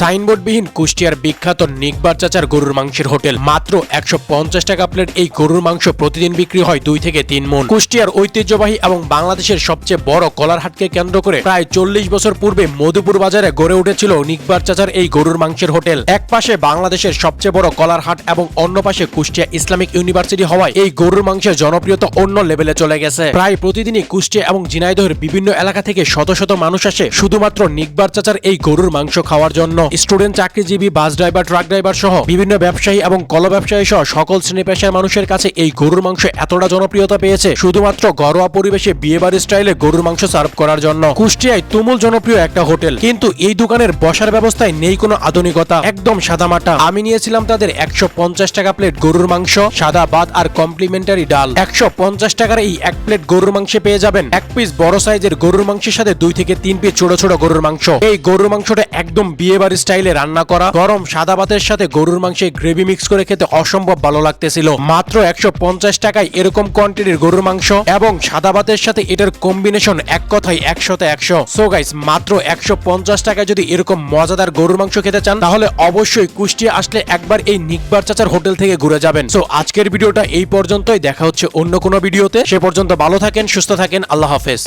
সাইনবোর্ডবিহীন কুষ্টিয়ার বিখ্যাত নিকবার চাচার গরুর মাংসের হোটেল। মাত্র 150 টাকা প্লেট এই গরুর মাংস প্রতিদিন বিক্রি হয় 2 থেকে 3 মণ। কুষ্টিয়ার ঐতিহ্যবাহী এবং বাংলাদেশের সবচেয়ে বড় কলারহাটকে কেন্দ্র করে প্রায় 40 বছর পূর্বে মধুপুর বাজারে গড়ে উঠেছিল নিকবার চাচার এই গরুর মাংসের হোটেল। এক পাশে বাংলাদেশের সবচেয়ে বড় কলারহাট এবং অন্য পাশে কুষ্টিয়া ইসলামিক ইউনিভার্সিটি হওয়ায় এই গরুর মাংসের জনপ্রিয়তা অন্য লেভেলে চলে গেছে। প্রায় প্রতিদিনই কুষ্টিয়া এবং ঝিনাইদহের বিভিন্ন এলাকা থেকে শত শত মানুষ আসে শুধুমাত্র নিকবার চাচার এই গরুর মাংস খাওয়ার জন্য। স্টুডেন্ট, চাকরিজীবী, বাস ড্রাইভার, ট্রাক ড্রাইভার সহ বিভিন্ন ব্যবসায়ী এবং কল ব্যবসায়ী সহ সকল শ্রেণী পেশার মানুষের কাছে এই গরুর মাংস এতটা জনপ্রিয়তা পেয়েছে শুধুমাত্র ঘরোয়া পরিবেশে বিয়েবাড়ি স্টাইলে গরুর মাংস সার্ভ করার জন্য। কুষ্টিয়ায় তুমুল জনপ্রিয় একটা হোটেল, কিন্তু এই দোকানের বসার ব্যবস্থায় নেই কোনো আধুনিকতা, একদম সাদামাটা। আমি নিয়েছিলাম তাদের 150 টাকা প্লেট গরুর মাংস, সাদা ভাত আর কমপ্লিমেন্টারি ডাল। 150 টাকার এই এক প্লেট গরুর মাংসে পেয়ে যাবেন এক পিস বড় সাইজের গরুর মাংসের সাথে 2 থেকে 3 পিস ছোট ছোট গরুর মাংস। এই গরুর মাংসটা একদম বিয়েবাড়ি স্টাইলে রান্না করা, গরম সাদা ভাতের সাথে গরুর মাংসে গ্রেভি মিক্স করে খেতে অসম্ভব ভালো লাগতেছিল। মাত্র 150 টাকায় এরকম কোয়ান্টিটির গরুর মাংস এবং সাদা ভাতের সাথে এটার কম্বিনেশন এক কথায় 100তে 100। সো গাইস, মাত্র 150 টাকায় যদি এরকম মজাদার গরুর মাংস খেতে চান তাহলে অবশ্যই কুষ্টিয়া আসলে একবার এই নিকবার চাচার হোটেল থেকে ঘুরে যাবেন। সো আজকের ভিডিওটা এই পর্যন্তই, দেখা হচ্ছে অন্য কোনো ভিডিওতে। সে পর্যন্ত ভালো থাকেন, সুস্থ থাকেন, আল্লাহ হাফেজ।